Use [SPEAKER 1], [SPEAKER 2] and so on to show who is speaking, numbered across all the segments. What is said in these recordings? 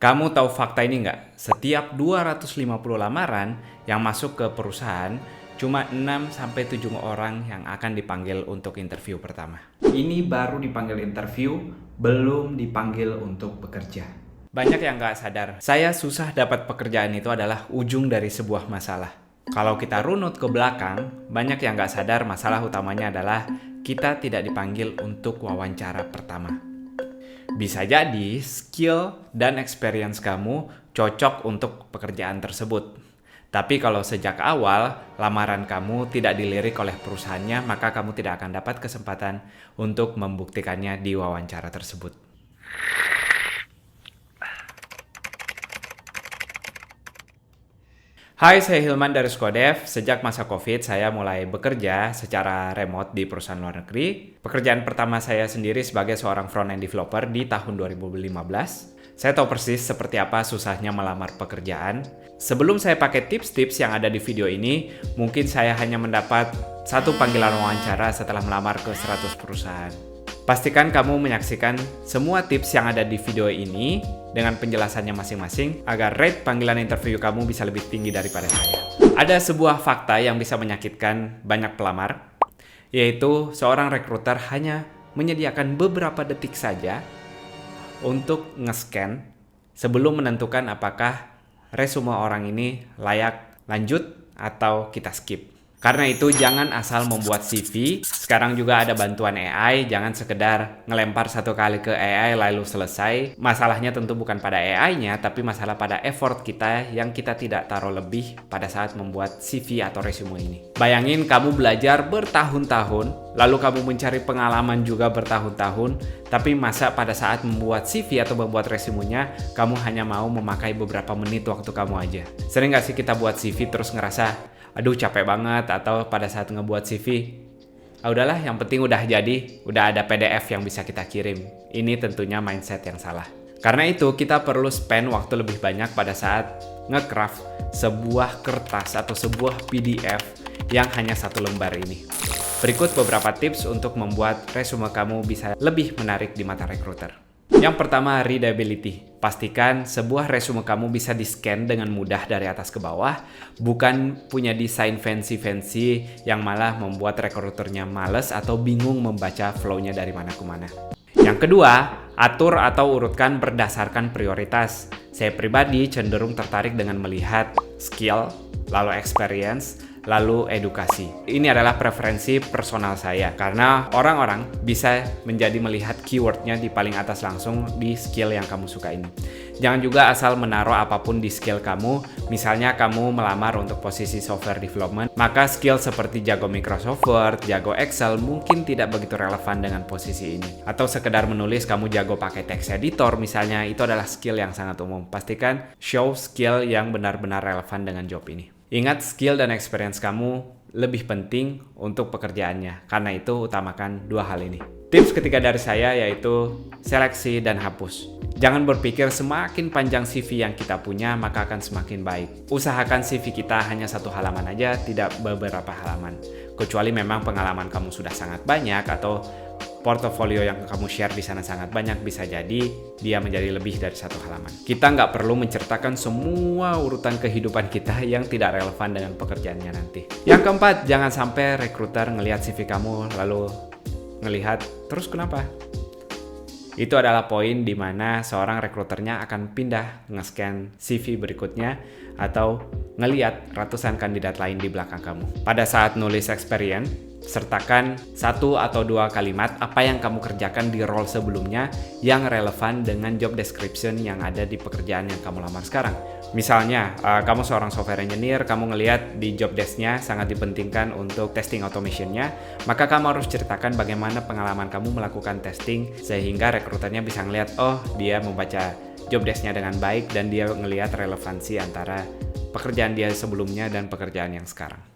[SPEAKER 1] Kamu tahu fakta ini nggak? Setiap 250 lamaran yang masuk ke perusahaan, cuma 6-7 orang yang akan dipanggil untuk interview pertama. Ini baru dipanggil interview, belum dipanggil untuk bekerja. Banyak yang nggak sadar, saya susah dapat pekerjaan itu adalah ujung dari sebuah masalah. Kalau kita runut ke belakang, banyak yang nggak sadar masalah utamanya adalah kita tidak dipanggil untuk wawancara pertama. Bisa jadi skill dan experience kamu cocok untuk pekerjaan tersebut. Tapi kalau sejak awal lamaran kamu tidak dilirik oleh perusahaannya, maka kamu tidak akan dapat kesempatan untuk membuktikannya di wawancara tersebut. Hai, saya Hilman dari Skodev. Sejak masa COVID, saya mulai bekerja secara remote di perusahaan luar negeri. Pekerjaan pertama saya sendiri sebagai seorang front-end developer di tahun 2015. Saya tahu persis seperti apa susahnya melamar pekerjaan. Sebelum saya pakai tips-tips yang ada di video ini, mungkin saya hanya mendapat satu panggilan wawancara setelah melamar ke 100 perusahaan. Pastikan kamu menyaksikan semua tips yang ada di video ini dengan penjelasannya masing-masing agar rate panggilan interview kamu bisa lebih tinggi daripada saya. Ada sebuah fakta yang bisa menyakitkan banyak pelamar, yaitu seorang rekruter hanya menyediakan beberapa detik saja untuk nge-scan sebelum menentukan apakah resume orang ini layak lanjut atau kita skip. Karena itu jangan asal membuat CV. Sekarang juga ada bantuan AI, jangan sekedar ngelempar satu kali ke AI lalu selesai. Masalahnya tentu bukan pada AI-nya, tapi masalah pada effort kita yang kita tidak taruh lebih pada saat membuat CV atau resume ini. Bayangin kamu belajar bertahun-tahun, lalu kamu mencari pengalaman juga bertahun-tahun, tapi masa pada saat membuat CV atau membuat resumenya, kamu hanya mau memakai beberapa menit waktu kamu aja. Sering gak sih kita buat CV terus ngerasa, aduh capek banget, atau pada saat ngebuat CV, udahlah yang penting udah jadi, udah ada PDF yang bisa kita kirim. Ini tentunya mindset yang salah. Karena itu kita perlu spend waktu lebih banyak pada saat nge-craft sebuah kertas atau sebuah PDF yang hanya satu lembar ini. Berikut beberapa tips untuk membuat resume kamu bisa lebih menarik di mata rekruter. Yang pertama, readability. Pastikan sebuah resume kamu bisa di-scan dengan mudah dari atas ke bawah, bukan punya desain fancy-fancy yang malah membuat rekruternya males atau bingung membaca flow-nya dari mana ke mana. Yang kedua, atur atau urutkan berdasarkan prioritas. Saya pribadi cenderung tertarik dengan melihat skill, lalu experience, lalu edukasi. Ini adalah preferensi personal saya karena orang-orang bisa menjadi melihat keywordnya di paling atas langsung di skill yang kamu suka ini. Jangan juga asal menaruh apapun di skill kamu. Misalnya kamu melamar untuk posisi software development, maka skill seperti jago Microsoft Word, jago Excel mungkin tidak begitu relevan dengan posisi ini. Atau sekedar menulis kamu jago pakai text editor misalnya, itu adalah skill yang sangat umum. Pastikan show skill yang benar-benar relevan dengan job ini. Ingat, skill dan experience kamu lebih penting untuk pekerjaannya. Karena itu utamakan dua hal ini. Tips ketiga dari saya yaitu seleksi dan hapus. Jangan berpikir semakin panjang CV yang kita punya maka akan semakin baik. Usahakan CV kita hanya satu halaman aja, tidak beberapa halaman. Kecuali memang pengalaman kamu sudah sangat banyak atau portofolio yang kamu share di sana sangat banyak, bisa jadi dia menjadi lebih dari satu halaman. Kita nggak perlu menceritakan semua urutan kehidupan kita yang tidak relevan dengan pekerjaannya nanti. Yang keempat, jangan sampai rekruter ngelihat CV kamu lalu ngelihat, terus kenapa? Itu adalah poin di mana seorang rekruternya akan pindah nge-scan CV berikutnya atau ngelihat ratusan kandidat lain di belakang kamu. Pada saat nulis experience, sertakan 1 atau 2 kalimat apa yang kamu kerjakan di role sebelumnya yang relevan dengan job description yang ada di pekerjaan yang kamu lamar sekarang. Misalnya, kamu seorang software engineer, kamu ngelihat di job desk-nya sangat dipentingkan untuk testing automation-nya, maka kamu harus ceritakan bagaimana pengalaman kamu melakukan testing sehingga rekruternya bisa ngelihat, oh dia membaca job desk-nya dengan baik dan dia ngelihat relevansi antara pekerjaan dia sebelumnya dan pekerjaan yang sekarang.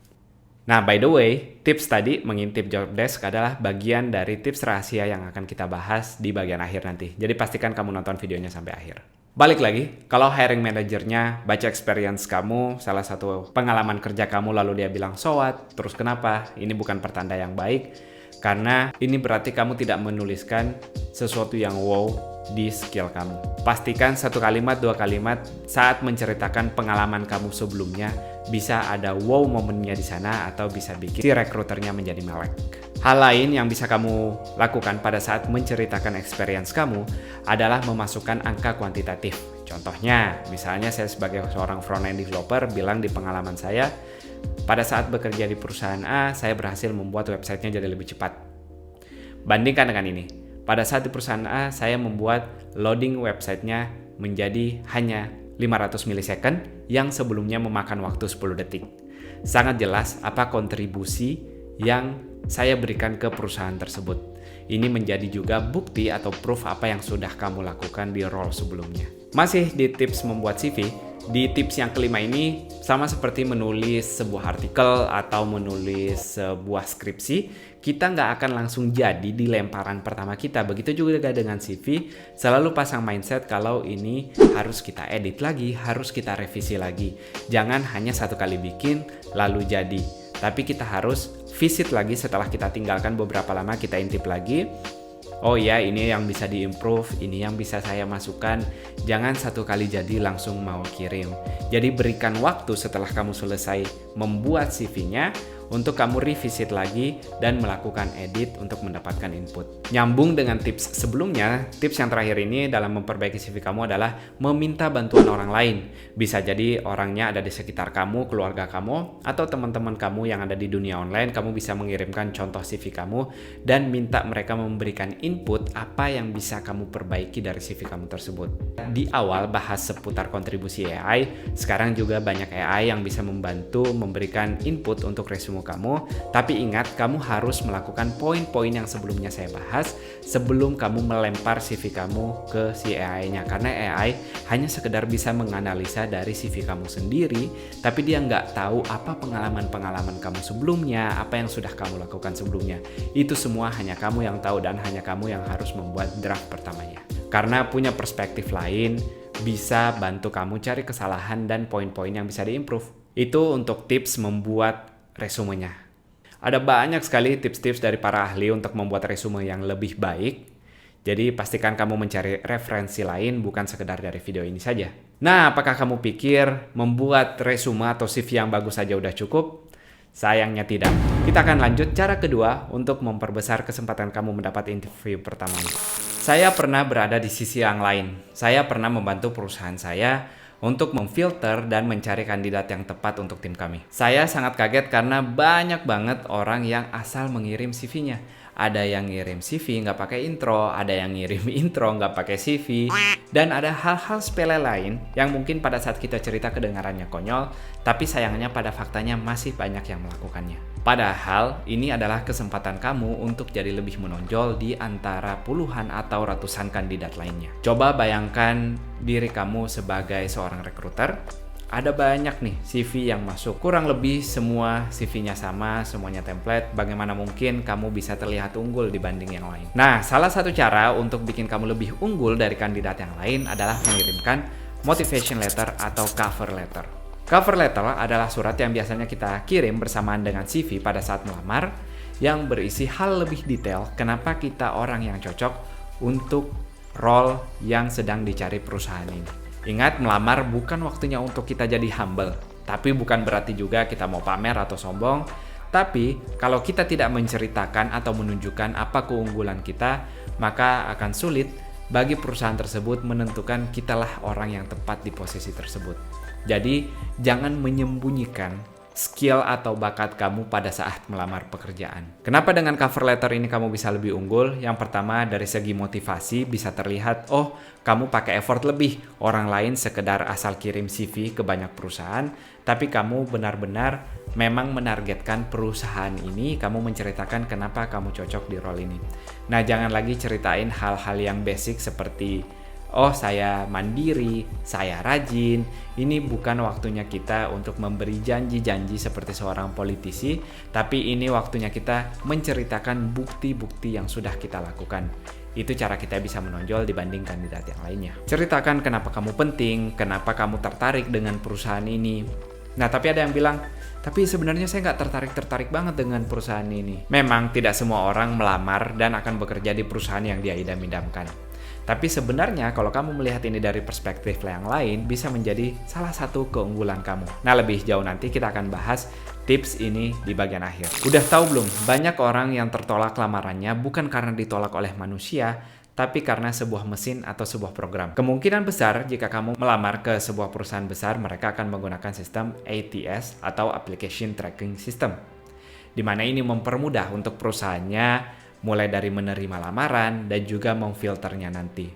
[SPEAKER 1] Nah, by the way, tips tadi mengintip job desk adalah bagian dari tips rahasia yang akan kita bahas di bagian akhir nanti. Jadi pastikan kamu nonton videonya sampai akhir. Balik lagi, kalau hiring manajernya baca experience kamu, salah satu pengalaman kerja kamu lalu dia bilang, so what? Terus kenapa? Ini bukan pertanda yang baik, karena ini berarti kamu tidak menuliskan sesuatu yang wow di skill kamu. Pastikan 1 kalimat, 2 kalimat saat menceritakan pengalaman kamu sebelumnya bisa ada wow momennya di sana atau bisa bikin si rekruternya menjadi melek. Hal lain yang bisa kamu lakukan pada saat menceritakan experience kamu adalah memasukkan angka kuantitatif. Contohnya, misalnya saya sebagai seorang front-end developer bilang di pengalaman saya, pada saat bekerja di perusahaan A, saya berhasil membuat websitenya jadi lebih cepat. Bandingkan dengan ini, pada saat di perusahaan A, saya membuat loading websitenya menjadi hanya 500 milisecond yang sebelumnya memakan waktu 10 detik. Sangat jelas apa kontribusi yang saya berikan ke perusahaan tersebut. Ini menjadi juga bukti atau proof apa yang sudah kamu lakukan di role sebelumnya. Masih di tips membuat CV, di tips yang kelima ini sama seperti menulis sebuah artikel atau menulis sebuah skripsi, kita nggak akan langsung jadi di lemparan pertama kita. Begitu juga dengan CV, selalu pasang mindset kalau ini harus kita edit lagi, harus kita revisi lagi. Jangan hanya satu kali bikin lalu jadi, tapi kita harus visit lagi setelah kita tinggalkan beberapa lama, kita intip lagi. Oh ya, ini yang bisa diimprove, ini yang bisa saya masukkan. Jangan satu kali jadi langsung mau kirim. Jadi berikan waktu setelah kamu selesai membuat CV-nya untuk kamu revisit lagi dan melakukan edit untuk mendapatkan input. Nyambung dengan tips sebelumnya, tips yang terakhir ini dalam memperbaiki CV kamu adalah meminta bantuan orang lain. Bisa jadi orangnya ada di sekitar kamu, keluarga kamu, atau teman-teman kamu yang ada di dunia online. Kamu bisa mengirimkan contoh CV kamu dan minta mereka memberikan input apa yang bisa kamu perbaiki dari CV kamu tersebut. Di awal bahas seputar kontribusi AI, sekarang juga banyak AI yang bisa membantu memberikan input untuk resume kamu, tapi ingat kamu harus melakukan poin-poin yang sebelumnya saya bahas sebelum kamu melempar CV kamu ke si AI-nya, karena AI hanya sekedar bisa menganalisa dari CV kamu sendiri, tapi dia nggak tahu apa pengalaman-pengalaman kamu sebelumnya, apa yang sudah kamu lakukan sebelumnya. Itu semua hanya kamu yang tahu dan hanya kamu yang harus membuat draft pertamanya. Karena punya perspektif lain, bisa bantu kamu cari kesalahan dan poin-poin yang bisa diimprove. Itu untuk tips membuat resumenya. Ada banyak sekali tips-tips dari para ahli untuk membuat resume yang lebih baik. Jadi pastikan kamu mencari referensi lain bukan sekedar dari video ini saja. Nah, apakah kamu pikir membuat resume atau CV yang bagus saja udah cukup? Sayangnya tidak. Kita akan lanjut cara kedua untuk memperbesar kesempatan kamu mendapat interview pertama. Saya pernah berada di sisi yang lain. Saya pernah membantu perusahaan saya untuk memfilter dan mencari kandidat yang tepat untuk tim kami. Saya sangat kaget karena banyak banget orang yang asal mengirim CV-nya. Ada yang ngirim CV nggak pakai intro, ada yang ngirim intro nggak pakai CV, dan ada hal-hal sepele lain yang mungkin pada saat kita cerita kedengarannya konyol, tapi sayangnya pada faktanya masih banyak yang melakukannya. Padahal ini adalah kesempatan kamu untuk jadi lebih menonjol di antara puluhan atau ratusan kandidat lainnya. Coba bayangkan diri kamu sebagai seorang rekruter. Ada banyak nih CV yang masuk. Kurang lebih semua CV-nya sama, semuanya template. Bagaimana mungkin kamu bisa terlihat unggul dibanding yang lain? Nah, salah satu cara untuk bikin kamu lebih unggul dari kandidat yang lain adalah mengirimkan motivation letter atau cover letter. Cover letter adalah surat yang biasanya kita kirim bersamaan dengan CV pada saat melamar, yang berisi hal lebih detail kenapa kita orang yang cocok untuk role yang sedang dicari perusahaan ini. Ingat, melamar bukan waktunya untuk kita jadi humble, tapi bukan berarti juga kita mau pamer atau sombong. Tapi kalau kita tidak menceritakan atau menunjukkan apa keunggulan kita, maka akan sulit bagi perusahaan tersebut menentukan kitalah orang yang tepat di posisi tersebut. Jadi, jangan menyembunyikan skill atau bakat kamu pada saat melamar pekerjaan. Kenapa dengan cover letter ini kamu bisa lebih unggul? Yang pertama, dari segi motivasi bisa terlihat, oh, kamu pakai effort lebih. Orang lain sekedar asal kirim CV ke banyak perusahaan, tapi kamu benar-benar memang menargetkan perusahaan ini, kamu menceritakan kenapa kamu cocok di role ini. Nah, jangan lagi ceritain hal-hal yang basic seperti oh, saya mandiri, saya rajin. Ini bukan waktunya kita untuk memberi janji-janji seperti seorang politisi, tapi ini waktunya kita menceritakan bukti-bukti yang sudah kita lakukan. Itu cara kita bisa menonjol dibanding kandidat yang lainnya. Ceritakan kenapa kamu penting, kenapa kamu tertarik dengan perusahaan ini. Nah, tapi ada yang bilang, tapi sebenarnya saya nggak tertarik banget dengan perusahaan ini. Memang tidak semua orang melamar dan akan bekerja di perusahaan yang dia idam-idamkan. Tapi sebenarnya kalau kamu melihat ini dari perspektif yang lain, bisa menjadi salah satu keunggulan kamu. Nah, lebih jauh nanti kita akan bahas tips ini di bagian akhir. Udah tahu belum? Banyak orang yang tertolak lamarannya bukan karena ditolak oleh manusia, tapi karena sebuah mesin atau sebuah program. Kemungkinan besar jika kamu melamar ke sebuah perusahaan besar, mereka akan menggunakan sistem ATS atau Application Tracking System, di mana ini mempermudah untuk perusahaannya mulai dari menerima lamaran dan juga memfilternya nanti.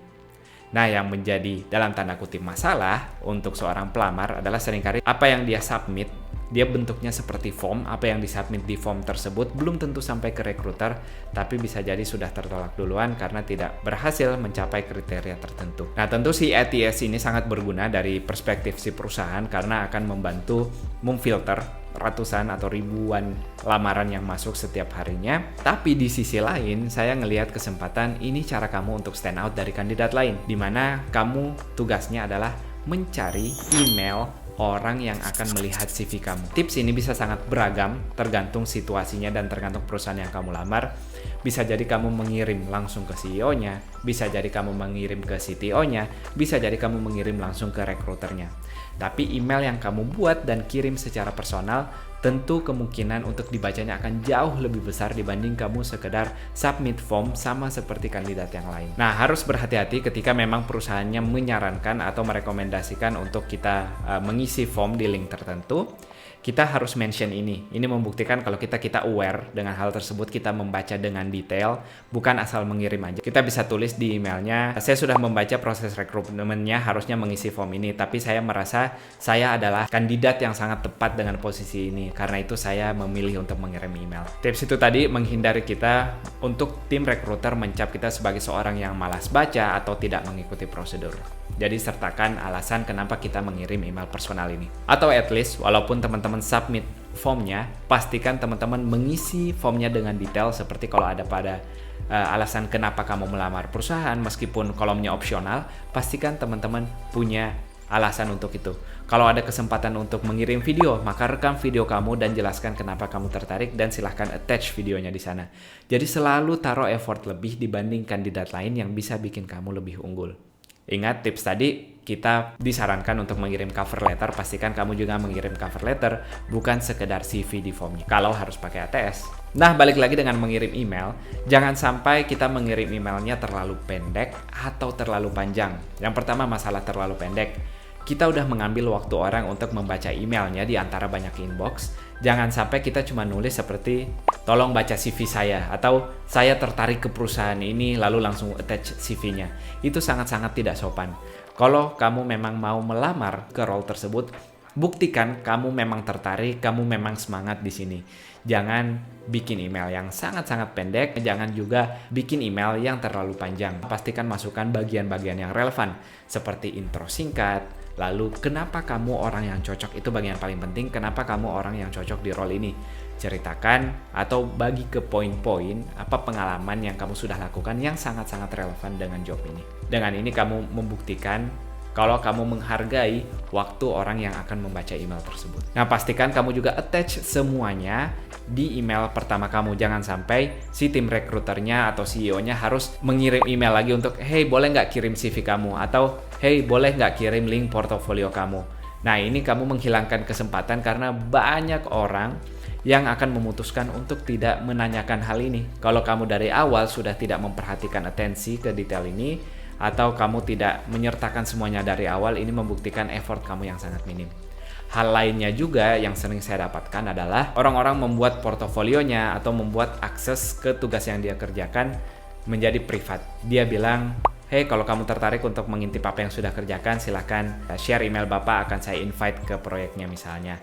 [SPEAKER 1] Nah, yang menjadi dalam tanda kutip masalah untuk seorang pelamar adalah seringkali apa yang dia submit, dia bentuknya seperti form, apa yang disubmit di form tersebut belum tentu sampai ke recruiter, tapi bisa jadi sudah tertolak duluan karena tidak berhasil mencapai kriteria tertentu. Nah, tentu si ATS ini sangat berguna dari perspektif si perusahaan karena akan membantu memfilter ratusan atau ribuan lamaran yang masuk setiap harinya. Tapi di sisi lain, saya ngelihat kesempatan ini cara kamu untuk stand out dari kandidat lain, di mana kamu tugasnya adalah mencari email orang yang akan melihat CV kamu. Tips ini bisa sangat beragam, tergantung situasinya dan tergantung perusahaan yang kamu lamar. Bisa jadi kamu mengirim langsung ke CEO-nya, bisa jadi kamu mengirim ke CTO-nya, bisa jadi kamu mengirim langsung ke rekruternya. Tapi email yang kamu buat dan kirim secara personal, tentu kemungkinan untuk dibacanya akan jauh lebih besar dibanding kamu sekedar submit form sama seperti kandidat yang lain. Nah, harus berhati-hati ketika memang perusahaannya menyarankan atau merekomendasikan untuk kita mengisi form di link tertentu. Kita harus mention ini. Ini membuktikan kalau kita aware dengan hal tersebut, kita membaca dengan detail, bukan asal mengirim aja. Kita bisa tulis di emailnya, saya sudah membaca proses rekrutmennya, harusnya mengisi form ini, tapi saya merasa saya adalah kandidat yang sangat tepat dengan posisi ini. Karena itu saya memilih untuk mengirim email. Tips itu tadi menghindari kita untuk tim rekruter mencap kita sebagai seorang yang malas baca atau tidak mengikuti prosedur. Jadi sertakan alasan kenapa kita mengirim email personal ini. Atau at least, walaupun teman-teman submit formnya, pastikan teman-teman mengisi formnya dengan detail seperti kalau ada pada alasan kenapa kamu melamar perusahaan, meskipun kolomnya opsional, pastikan teman-teman punya alasan untuk itu. Kalau ada kesempatan untuk mengirim video, maka rekam video kamu dan jelaskan kenapa kamu tertarik dan silahkan attach videonya di sana. Jadi selalu taruh effort lebih dibanding kandidat lain yang bisa bikin kamu lebih unggul. Ingat tips tadi, kita disarankan untuk mengirim cover letter, pastikan kamu juga mengirim cover letter, bukan sekedar CV di formnya, kalau harus pakai ATS. Nah, balik lagi dengan mengirim email, jangan sampai kita mengirim emailnya terlalu pendek atau terlalu panjang. Yang pertama, masalah terlalu pendek. Kita udah mengambil waktu orang untuk membaca emailnya di antara banyak inbox. Jangan sampai kita cuma nulis seperti, tolong baca CV saya, atau saya tertarik ke perusahaan ini, lalu langsung attach CV-nya. Itu sangat-sangat tidak sopan. Kalau kamu memang mau melamar ke role tersebut, buktikan kamu memang tertarik, kamu memang semangat di sini. Jangan bikin email yang sangat-sangat pendek, jangan juga bikin email yang terlalu panjang. Pastikan masukkan bagian-bagian yang relevan, seperti intro singkat, lalu kenapa kamu orang yang cocok, itu bagian paling penting, kenapa kamu orang yang cocok di role ini. Ceritakan atau bagi ke poin-poin apa pengalaman yang kamu sudah lakukan yang sangat-sangat relevan dengan job ini. Dengan ini kamu membuktikan kalau kamu menghargai waktu orang yang akan membaca email tersebut. Nah, pastikan kamu juga attach semuanya di email pertama kamu. Jangan sampai si tim rekruternya atau CEO-nya harus mengirim email lagi untuk, hey, boleh nggak kirim CV kamu? Atau, hey, boleh nggak kirim link portofolio kamu? Nah, ini kamu menghilangkan kesempatan karena banyak orang yang akan memutuskan untuk tidak menanyakan hal ini. Kalau kamu dari awal sudah tidak memperhatikan atensi ke detail ini, atau kamu tidak menyertakan semuanya dari awal, ini membuktikan effort kamu yang sangat minim. Hal lainnya juga yang sering saya dapatkan adalah orang-orang membuat portofolionya atau membuat akses ke tugas yang dia kerjakan menjadi privat. Dia bilang, hey, kalau kamu tertarik untuk mengintip apa yang sudah kerjakan, silahkan share email Bapak, akan saya invite ke proyeknya misalnya.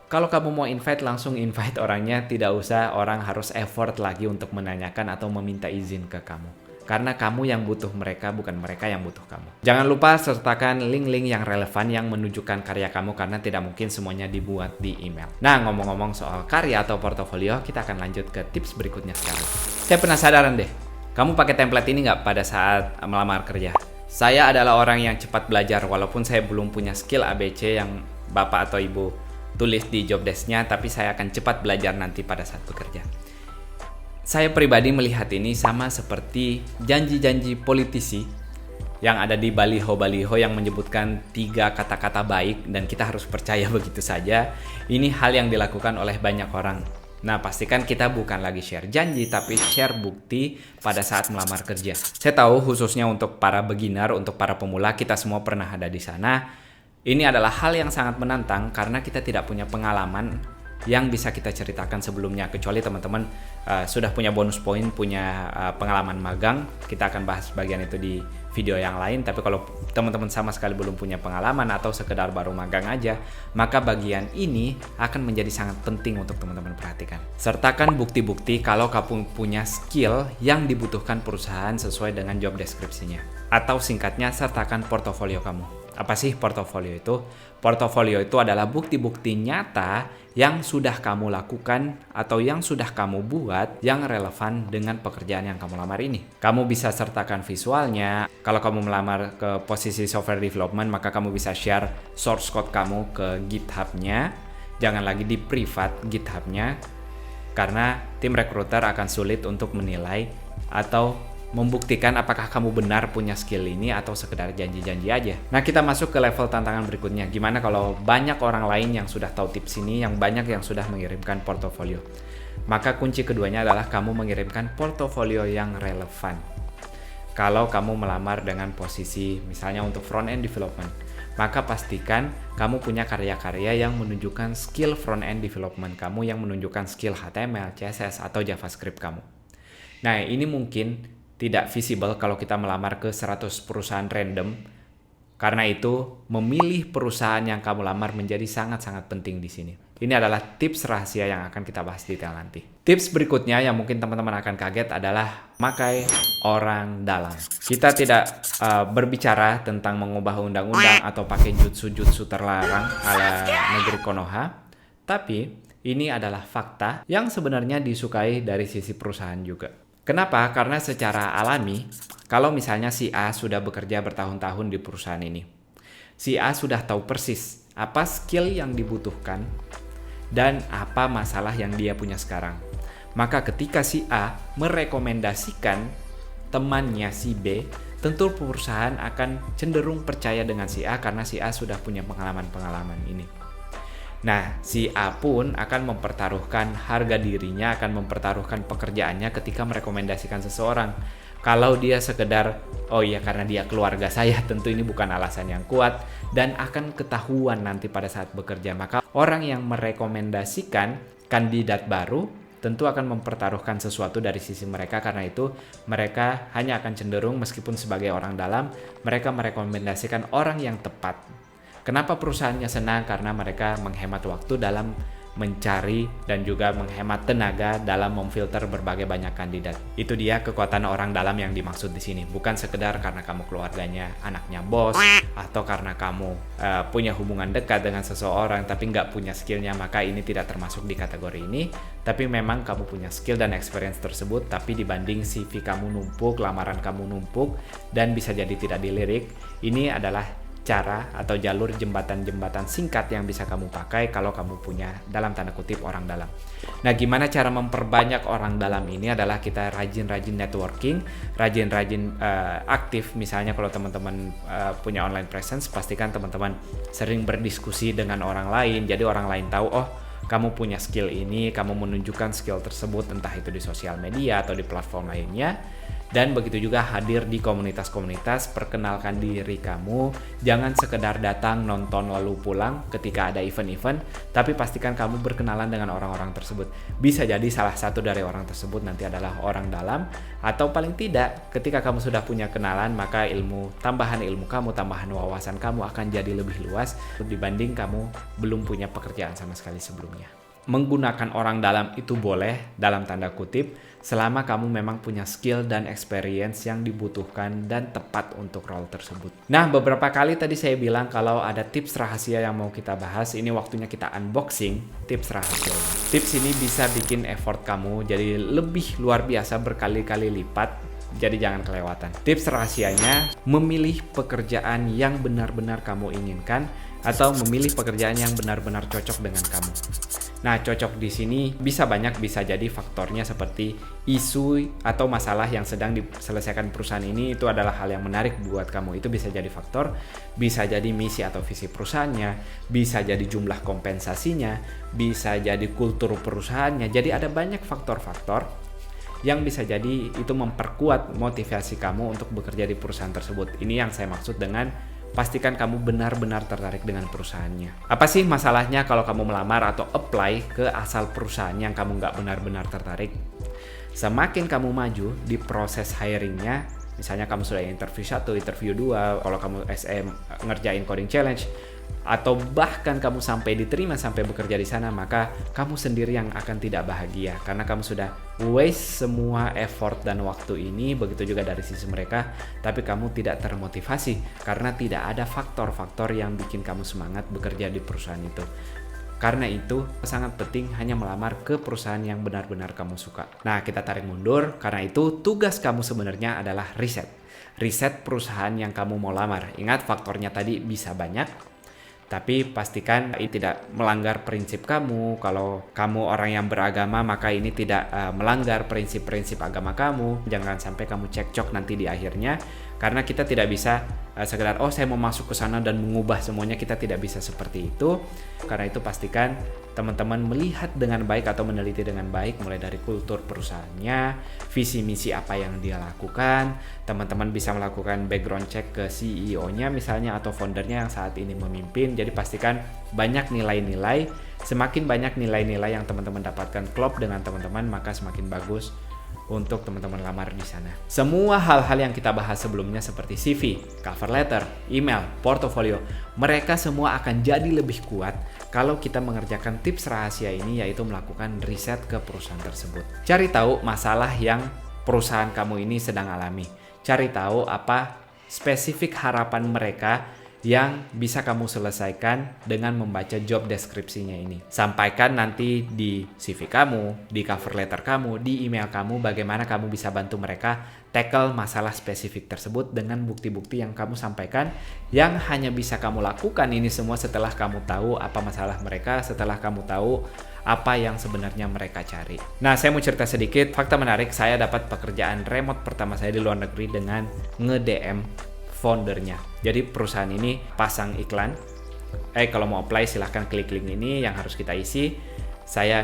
[SPEAKER 1] Kalau kamu mau invite, langsung invite orangnya, tidak usah orang harus effort lagi untuk menanyakan atau meminta izin ke kamu. Karena kamu yang butuh mereka, bukan mereka yang butuh kamu. Jangan lupa sertakan link-link yang relevan yang menunjukkan karya kamu, karena tidak mungkin semuanya dibuat di email. Nah, ngomong-ngomong soal karya atau portofolio, kita akan lanjut ke tips berikutnya sekarang. Saya penasaran deh, kamu pakai template ini nggak pada saat melamar kerja? Saya adalah orang yang cepat belajar, walaupun saya belum punya skill ABC yang Bapak atau Ibu tulis di job desk-nya, tapi saya akan cepat belajar nanti pada saat bekerja. Saya pribadi melihat ini sama seperti janji-janji politisi yang ada di baliho-baliho yang menyebutkan 3 kata-kata baik dan kita harus percaya begitu saja. Ini hal yang dilakukan oleh banyak orang. Nah, pastikan kita bukan lagi share janji, tapi share bukti pada saat melamar kerja. Saya tahu khususnya untuk para beginner, untuk para pemula, kita semua pernah ada di sana. Ini adalah hal yang sangat menantang karena kita tidak punya pengalaman yang bisa kita ceritakan sebelumnya, kecuali teman-teman sudah punya bonus poin, punya pengalaman magang. Kita akan bahas bagian itu di video yang lain. Tapi kalau teman-teman sama sekali belum punya pengalaman atau sekedar baru magang aja, maka bagian ini akan menjadi sangat penting untuk teman-teman perhatikan. Sertakan bukti-bukti kalau kamu punya skill yang dibutuhkan perusahaan sesuai dengan job deskripsinya. Atau singkatnya, sertakan portofolio kamu. Apa sih portofolio itu? Portofolio itu adalah bukti-bukti nyata yang sudah kamu lakukan atau yang sudah kamu buat yang relevan dengan pekerjaan yang kamu lamar ini. Kamu bisa sertakan visualnya. Kalau kamu melamar ke posisi software development, maka kamu bisa share source code kamu ke GitHub-nya. Jangan lagi di private GitHub-nya, karena tim recruiter akan sulit untuk menilai atau membuktikan apakah kamu benar punya skill ini atau sekedar janji-janji aja. Nah, kita masuk ke level tantangan berikutnya. Gimana kalau banyak orang lain yang sudah tahu tips ini, yang banyak yang sudah mengirimkan portofolio? Maka kunci keduanya adalah kamu mengirimkan portofolio yang relevan. Kalau kamu melamar dengan posisi misalnya untuk front-end development, maka pastikan kamu punya karya-karya yang menunjukkan skill front-end development kamu, yang menunjukkan skill HTML, CSS, atau JavaScript kamu. Nah, ini mungkin tidak visible kalau kita melamar ke 100 perusahaan random. Karena itu, memilih perusahaan yang kamu lamar menjadi sangat-sangat penting di sini. Ini adalah tips rahasia yang akan kita bahas detail nanti. Tips berikutnya yang mungkin teman-teman akan kaget adalah memakai orang dalam. Kita tidak berbicara tentang mengubah undang-undang atau pakai jutsu-jutsu terlarang ala negeri Konoha. Tapi, ini adalah fakta yang sebenarnya disukai dari sisi perusahaan juga. Kenapa? Karena secara alami, kalau misalnya si A sudah bekerja bertahun-tahun di perusahaan ini, si A sudah tahu persis apa skill yang dibutuhkan dan apa masalah yang dia punya sekarang. Maka ketika si A merekomendasikan temannya si B, tentu perusahaan akan cenderung percaya dengan si A karena si A sudah punya pengalaman-pengalaman ini. Nah, si A pun akan mempertaruhkan harga dirinya, akan mempertaruhkan pekerjaannya ketika merekomendasikan seseorang. Kalau dia sekedar, oh iya karena dia keluarga saya, tentu ini bukan alasan yang kuat dan akan ketahuan nanti pada saat bekerja. Maka orang yang merekomendasikan kandidat baru tentu akan mempertaruhkan sesuatu dari sisi mereka. Karena itu mereka hanya akan cenderung, meskipun sebagai orang dalam, mereka merekomendasikan orang yang tepat. Kenapa perusahaannya senang? Karena mereka menghemat waktu dalam mencari dan juga menghemat tenaga dalam memfilter berbagai banyak kandidat. Itu dia kekuatan orang dalam yang dimaksud di sini. Bukan sekedar karena kamu keluarganya anaknya bos atau karena kamu punya hubungan dekat dengan seseorang tapi nggak punya skillnya, maka ini tidak termasuk di kategori ini. Tapi memang kamu punya skill dan experience tersebut, tapi dibanding CV kamu numpuk, lamaran kamu numpuk, dan bisa jadi tidak dilirik, ini adalah cara atau jalur jembatan-jembatan singkat yang bisa kamu pakai kalau kamu punya dalam tanda kutip orang dalam. Nah, gimana cara memperbanyak orang dalam ini adalah kita rajin-rajin networking, rajin-rajin aktif. Misalnya kalau teman-teman punya online presence, pastikan teman-teman sering berdiskusi dengan orang lain. Jadi orang lain tahu, oh kamu punya skill ini, kamu menunjukkan skill tersebut entah itu di sosial media atau di platform lainnya. Dan begitu juga hadir di komunitas-komunitas, perkenalkan diri kamu. Jangan sekedar datang, nonton, lalu pulang ketika ada event-event, tapi pastikan kamu berkenalan dengan orang-orang tersebut. Bisa jadi salah satu dari orang tersebut nanti adalah orang dalam, atau paling tidak ketika kamu sudah punya kenalan, maka tambahan ilmu kamu, tambahan wawasan kamu akan jadi lebih luas dibanding kamu belum punya pekerjaan sama sekali sebelumnya. Menggunakan orang dalam itu boleh dalam tanda kutip selama kamu memang punya skill dan experience yang dibutuhkan dan tepat untuk role tersebut. Nah, beberapa kali tadi saya bilang kalau ada tips rahasia yang mau kita bahas, ini waktunya kita unboxing tips rahasia. Tips ini bisa bikin effort kamu jadi lebih luar biasa berkali-kali lipat jadi jangan kelewatan. Tips rahasianya, memilih pekerjaan yang benar-benar kamu inginkan atau memilih pekerjaan yang benar-benar cocok dengan kamu. Nah, cocok di sini bisa banyak, bisa jadi faktornya seperti isu atau masalah yang sedang diselesaikan perusahaan ini itu adalah hal yang menarik buat kamu. Itu bisa jadi faktor, bisa jadi misi atau visi perusahaannya, bisa jadi jumlah kompensasinya, bisa jadi kultur perusahaannya. Jadi ada banyak faktor-faktor yang bisa jadi itu memperkuat motivasi kamu untuk bekerja di perusahaan tersebut. Ini yang saya maksud dengan pastikan kamu benar-benar tertarik dengan perusahaannya. Apa sih masalahnya kalau kamu melamar atau apply ke asal perusahaan yang kamu nggak benar-benar tertarik? Semakin kamu maju di proses hiringnya, misalnya kamu sudah interview 1, interview 2, kalau kamu SM ngerjain coding challenge, atau bahkan kamu sampai diterima sampai bekerja di sana, maka kamu sendiri yang akan tidak bahagia karena kamu sudah waste semua effort dan waktu ini. Begitu juga dari sisi mereka, tapi kamu tidak termotivasi karena tidak ada faktor-faktor yang bikin kamu semangat bekerja di perusahaan itu. Karena itu sangat penting hanya melamar ke perusahaan yang benar-benar kamu suka. Nah, kita tarik mundur. Karena itu tugas kamu sebenarnya adalah riset perusahaan yang kamu mau lamar. Ingat, faktornya tadi bisa banyak, tapi pastikan ini tidak melanggar prinsip kamu. Kalau kamu orang yang beragama, maka ini tidak melanggar prinsip-prinsip agama kamu. Jangan sampai kamu cekcok nanti di akhirnya. Karena kita tidak bisa sekedar, oh saya mau masuk ke sana dan mengubah semuanya. Kita tidak bisa seperti itu. Karena itu pastikan teman-teman melihat dengan baik atau meneliti dengan baik, mulai dari kultur perusahaannya, visi misi apa yang dia lakukan. Teman-teman bisa melakukan background check ke CEO-nya misalnya atau foundernya yang saat ini memimpin. Jadi pastikan banyak nilai-nilai. Semakin banyak nilai-nilai yang teman-teman dapatkan klop dengan teman-teman, maka semakin bagus untuk teman-teman lamar di sana. Semua hal-hal yang kita bahas sebelumnya seperti CV, cover letter, email, portofolio, mereka semua akan jadi lebih kuat kalau kita mengerjakan tips rahasia ini, yaitu melakukan riset ke perusahaan tersebut. Cari tahu masalah yang perusahaan kamu ini sedang alami. Cari tahu apa spesifik harapan mereka yang bisa kamu selesaikan dengan membaca job deskripsinya ini. Sampaikan nanti di CV kamu, di cover letter kamu, di email kamu, bagaimana kamu bisa bantu mereka tackle masalah spesifik tersebut dengan bukti-bukti yang kamu sampaikan, yang hanya bisa kamu lakukan ini semua setelah kamu tahu apa masalah mereka, setelah kamu tahu apa yang sebenarnya mereka cari. Nah, saya mau cerita sedikit, fakta menarik, saya dapat pekerjaan remote pertama saya di luar negeri dengan nge-DM foundernya. Jadi perusahaan ini pasang iklan, kalau mau apply silahkan klik link ini yang harus kita isi. Saya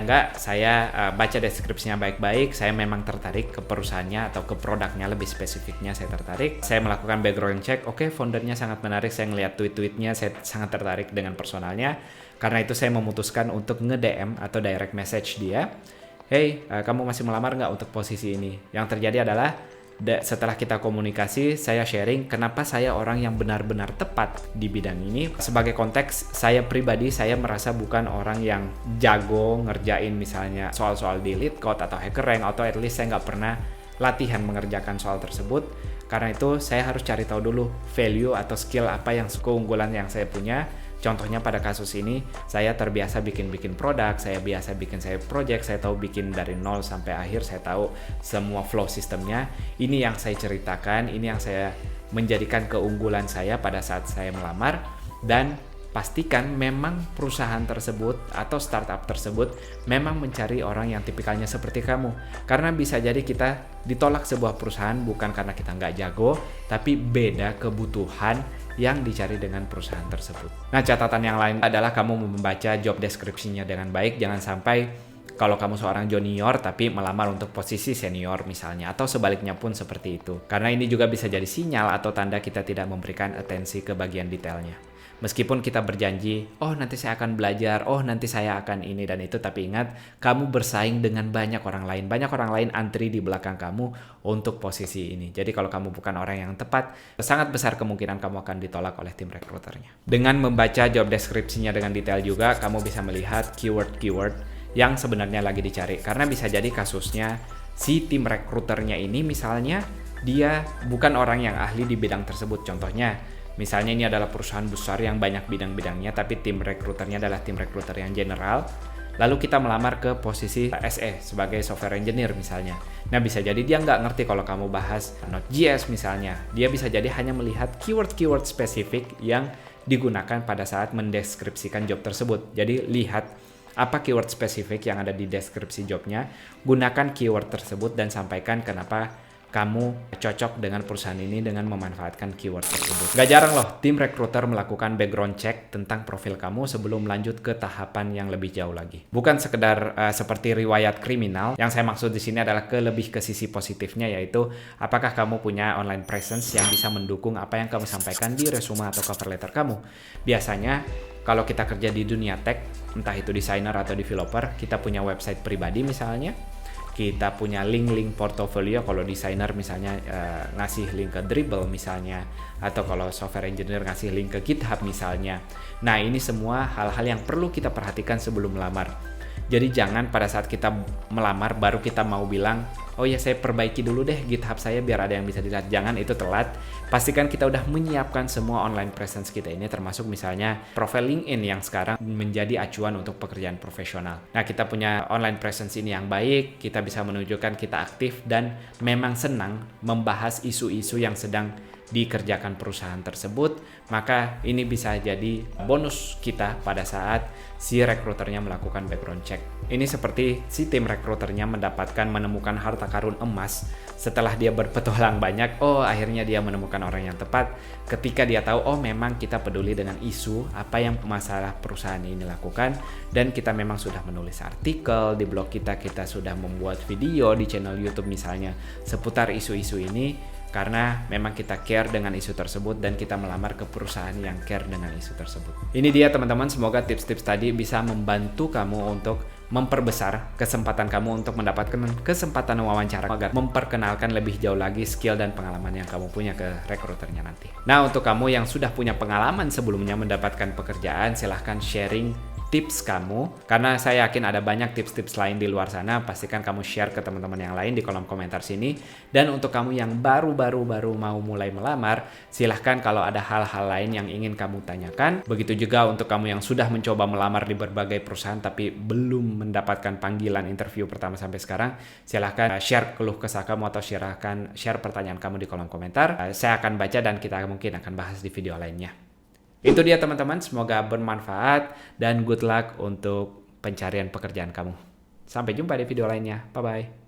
[SPEAKER 1] baca deskripsinya baik-baik, saya memang tertarik ke perusahaannya atau ke produknya, lebih spesifiknya saya tertarik. Saya melakukan background check, oke, foundernya sangat menarik, saya ngeliat tweet-tweetnya, saya sangat tertarik dengan personalnya. Karena itu saya memutuskan untuk nge-DM atau direct message dia, hey, kamu masih melamar nggak untuk posisi ini? Yang terjadi adalah setelah kita komunikasi, saya sharing kenapa saya orang yang benar-benar tepat di bidang ini. Sebagai konteks, saya pribadi, saya merasa bukan orang yang jago ngerjain misalnya soal-soal di lead code atau hacker rank, atau at least saya nggak pernah latihan mengerjakan soal tersebut. Karena itu, saya harus cari tahu dulu value atau skill apa yang keunggulan yang saya punya. Contohnya pada kasus ini, saya terbiasa bikin produk, saya biasa bikin project, saya tahu bikin dari nol sampai akhir, saya tahu semua flow sistemnya. Ini yang saya ceritakan, ini yang saya menjadikan keunggulan saya pada saat saya melamar. Dan pastikan memang perusahaan tersebut atau startup tersebut memang mencari orang yang tipikalnya seperti kamu. Karena bisa jadi kita ditolak sebuah perusahaan bukan karena kita nggak jago, tapi beda kebutuhan yang dicari dengan perusahaan tersebut. Nah, catatan yang lain adalah kamu membaca job deskripsinya dengan baik. Jangan sampai kalau kamu seorang junior tapi melamar untuk posisi senior misalnya, atau sebaliknya pun seperti itu. Karena ini juga bisa jadi sinyal atau tanda kita tidak memberikan atensi ke bagian detailnya. Meskipun kita berjanji, oh nanti saya akan belajar, oh nanti saya akan ini dan itu, tapi ingat, kamu bersaing dengan banyak orang lain. Banyak orang lain antri di belakang kamu untuk posisi ini. Jadi kalau kamu bukan orang yang tepat, sangat besar kemungkinan kamu akan ditolak oleh tim rekruternya. Dengan membaca job deskripsinya dengan detail juga, kamu bisa melihat keyword-keyword yang sebenarnya lagi dicari. Karena bisa jadi kasusnya, si tim rekruternya ini misalnya, dia bukan orang yang ahli di bidang tersebut. Contohnya, misalnya ini adalah perusahaan besar yang banyak bidang-bidangnya, tapi tim rekruternya adalah tim rekruter yang general. lalu kita melamar ke posisi SE sebagai software engineer misalnya. Nah, bisa jadi dia nggak ngerti kalau kamu bahas Node.js misalnya. Dia bisa jadi hanya melihat keyword-keyword spesifik yang digunakan pada saat mendeskripsikan job tersebut. Jadi lihat apa keyword spesifik yang ada di deskripsi jobnya, gunakan keyword tersebut dan sampaikan kenapa kamu cocok dengan perusahaan ini dengan memanfaatkan keyword tersebut. Gak jarang loh, tim recruiter melakukan background check tentang profil kamu sebelum lanjut ke tahapan yang lebih jauh lagi. Bukan sekedar seperti riwayat kriminal, yang saya maksud di sini adalah lebih ke sisi positifnya, yaitu apakah kamu punya online presence yang bisa mendukung apa yang kamu sampaikan di resume atau cover letter kamu. Biasanya, kalau kita kerja di dunia tech, entah itu desainer atau developer, kita punya website pribadi misalnya, kita punya link-link portofolio. Kalau desainer misalnya ngasih link ke Dribbble misalnya, atau kalau software engineer ngasih link ke GitHub misalnya. Nah, ini semua hal-hal yang perlu kita perhatikan sebelum melamar. Jadi jangan pada saat kita melamar baru kita mau bilang, oh ya saya perbaiki dulu deh GitHub saya biar ada yang bisa dilihat. Jangan, itu telat. Pastikan kita udah menyiapkan semua online presence kita ini, termasuk misalnya profil LinkedIn yang sekarang menjadi acuan untuk pekerjaan profesional. Nah, kita punya online presence ini yang baik, kita bisa menunjukkan kita aktif dan memang senang membahas isu-isu yang sedang dikerjakan perusahaan tersebut, maka ini bisa jadi bonus kita pada saat si rekruternya melakukan background check. Ini seperti si tim rekruternya menemukan harta karun emas setelah dia berpetualang banyak. Oh, akhirnya dia menemukan orang yang tepat ketika dia tahu, oh memang kita peduli dengan isu apa yang masalah perusahaan ini lakukan, dan kita memang sudah menulis artikel di blog kita sudah membuat video di channel YouTube misalnya seputar isu-isu ini, karena memang kita care dengan isu tersebut dan kita melamar ke perusahaan yang care dengan isu tersebut. Ini dia teman-teman, semoga tips-tips tadi bisa membantu kamu untuk memperbesar kesempatan kamu untuk mendapatkan kesempatan wawancara agar memperkenalkan lebih jauh lagi skill dan pengalaman yang kamu punya ke rekruternya nanti. Nah, untuk kamu yang sudah punya pengalaman sebelumnya mendapatkan pekerjaan, silahkan sharing tips kamu, karena saya yakin ada banyak tips-tips lain di luar sana. Pastikan kamu share ke teman-teman yang lain di kolom komentar sini. Dan untuk kamu yang baru mau mulai melamar, silahkan kalau ada hal-hal lain yang ingin kamu tanyakan. Begitu juga untuk kamu yang sudah mencoba melamar di berbagai perusahaan tapi belum mendapatkan panggilan interview pertama sampai sekarang, silahkan share keluh kesah kamu atau share pertanyaan kamu di kolom komentar. Saya akan baca dan kita mungkin akan bahas di video lainnya. Itu dia teman-teman, semoga bermanfaat dan good luck untuk pencarian pekerjaan kamu. Sampai jumpa di video lainnya. Bye-bye.